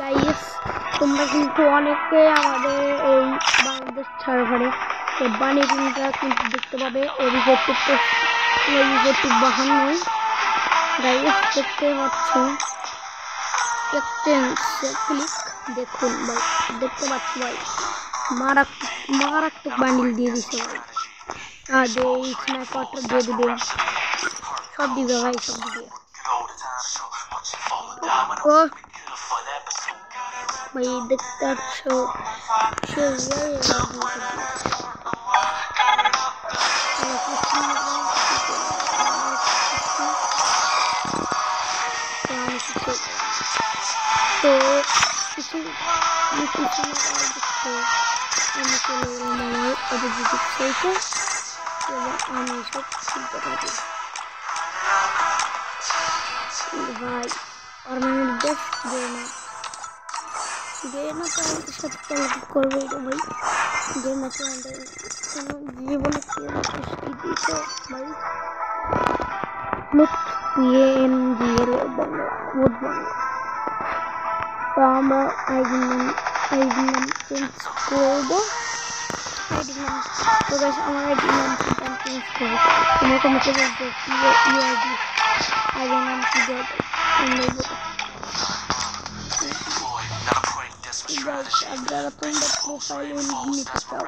Guys তোমরা কিন্তু অনেকে আমাদের এই বাংলাদেশ সার্ভারে বানি রিংটা কিন্তু দেখতে পাবে রিপোর্টিভ 52 গাইস দেখতে পাচ্ছ এক্সচেঞ্জ ক্লিক দেখুন ভাই দেখতে পাচ্ছ ভাই মারাত্মক বান্ডিল দিয়ে দিছে ভাই আর এই স্নাইপারটা দিয়ে দিবে সব দিবে ভাই সব দিবে ও ভাই দেখতে পাচ্ছ তো কিছু আমি চলে গেলাম আমার অভিযোগ সেইটা এবং আমি সব শুনতে পারি ভাই পারমানেন্ট বেস্ট গেনা তো আমাদের সাথে চালাকি করবে এটা ভাই গেনা তো আমাদের কোনো জীবনে কি দিয়েছে ভাই লুট PNGL বাংলা বহুত বাংলা তো আমরা আইডি নাম চেঞ্জ করবো আইডি নাম তো গাইস আমার আইডি নাম চেঞ্জ করবো তোমরা কমেন্টে বলবে কি আইডি নাম কি দেব আপনারা তোমরা প্রোফাইল নিতে চাও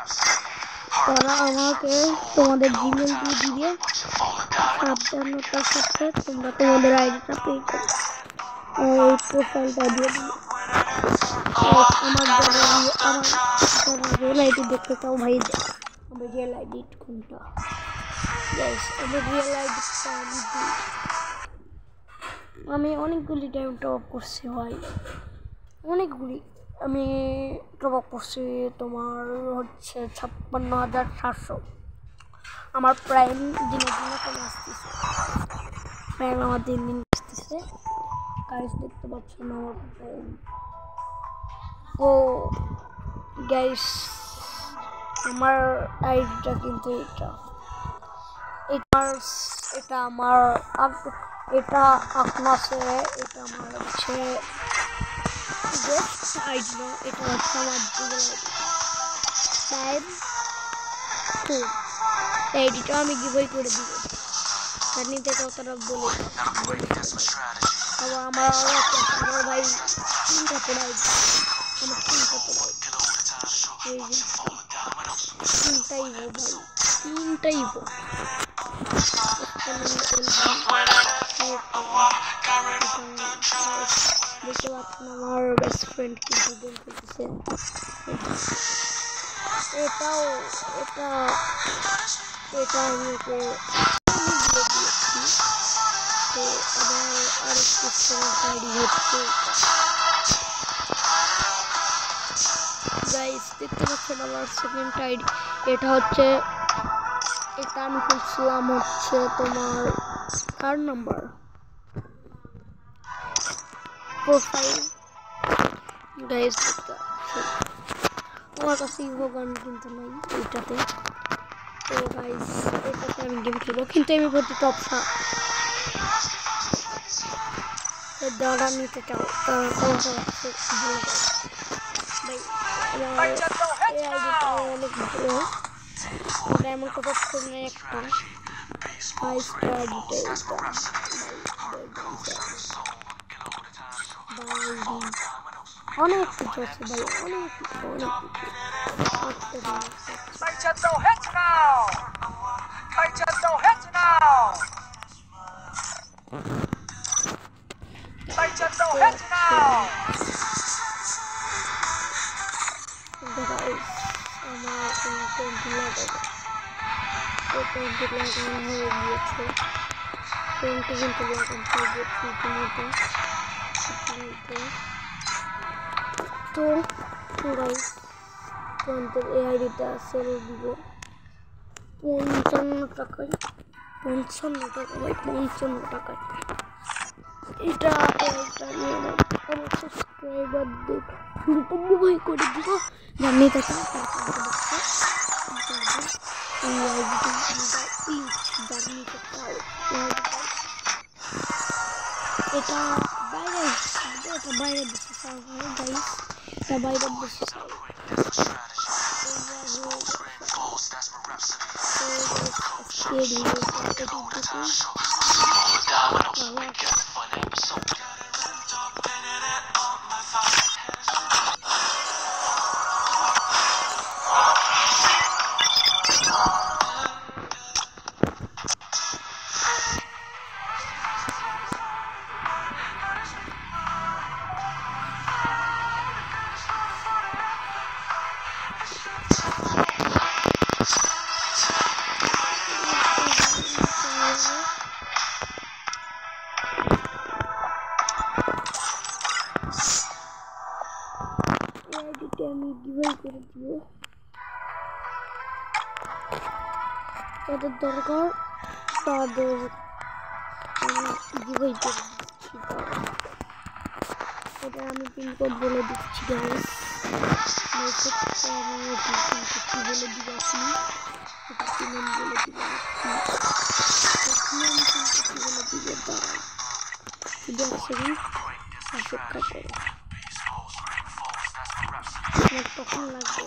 তারা আমাকে তোমাদের জিমেল দিয়ে দিবে সাবধানতার সাথে তোমরা তোমাদের আইডিটা পে করো এই প্রোফাইলটা দিয়ে দিবে আমার রিয়েল আইডি দেখতে চাও ভাই আমার রিয়েল আইডি কোনটা আমার রিয়েল আইডিটা আমি অনেকগুলি টাইম টপ করছি ভাই অনেকগুলি আমি টপ করছি তোমার হচ্ছে 56,700 আমার প্রাইম দিনের দিনে কমে আসতেছে প্রাইম আমার দিন আসতেছে গাইস দেখতে পাচ্ছেন আমার প্রাইম ও গাইস আমার আইডিটা কিন্তু এটা আমার এটা আপনাকে এটা আমার হচ্ছে আইডি না এটা হচ্ছে আমার আইডিটা আমি গিভওয়ে করে দিব তার নিতে কথাটা বলে আমার ভাই তিনটা পড়াই আমার তিনটা পড়াই তিনটাই দেখতে পাচ্ছেন আমার বেস্ট ফ্রেন্ড কিন্তু গেম খেলতেছে এটা আমি ওকে দিয়েছি তো আবার আরেকটি আইডি হচ্ছে গাইস দেখতে পাচ্ছেন আমার সেকেন্ড আইডি এটা হচ্ছে এটা আমি খুলছিলাম হচ্ছে তোমার 3rd নাম্বার প্রোফাইল গাইস আমার কাছে ইভো গান কিন্তু নাই এইটাতে তো গাইস এটাতে আমি গেম খেলবো কিন্তু আমি বলতে টপ দাঁড়া নিতে চাও তারা ভাই এই আইডিটা অনেক ভালো এমন কত করে একটা 5 স্টার ডিটেইলস অনেক কিছু আছে ভাই অনেক কিছু আমার তো গাইস তোমাদের এই আইডিটা সেল দিব 55 টাকায় 55 টাকা ভাই 55 টাকায় এটা নিয়ে আমার সাবস্ক্রাইবারদের শুরুতে গিভওয়ে করে দিব জানি তো এই আইডিটা জানি তো এটা বাইরে এটা বাইরের দেশে সার্ভার গাইস, এটা বাইরের দেশে সার্ভার। আমি ডিভাইড করে দিব, তাদের দরকার তাদের ডিভাইড করে দিচ্ছি। এটা আমি পিনকোড বলে দিচ্ছি গাইস, আমি বলে দিচ্ছি, এটা পিন বলে দিব, বলে দিব দাঁড়া শুধু এক সেকেন্ড অপেক্ষা করো, তখন লাগবে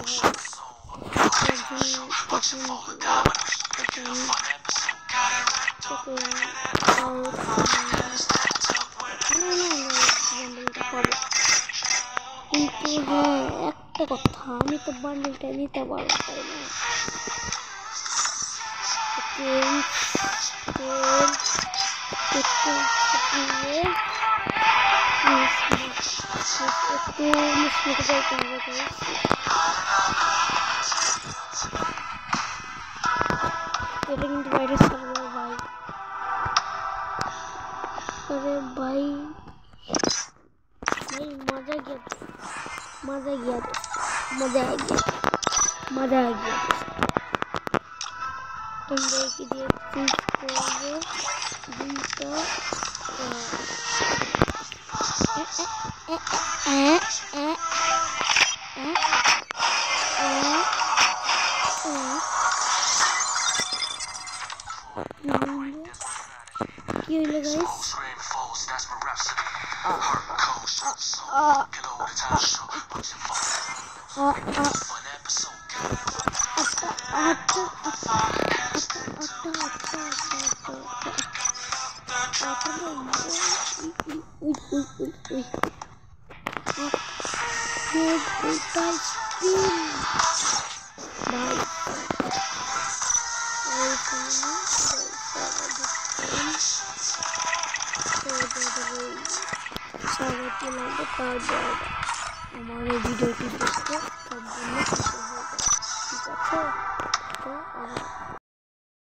কিন্তু হ্যাঁ একটা কথা, আমি তো বান্ডেলটা নিতে পারবো তাই না, একটু মিশমিশে যাইতে হবে। এটা কিন্তু বাইরের সার্ভার ভাই, আরে ভাই ভাই मजा गया मजा गया मजा आ गया मजा आ गया। तुम देख दिए क्यों लगा हमारे वीडियो की देखो, ठीक है।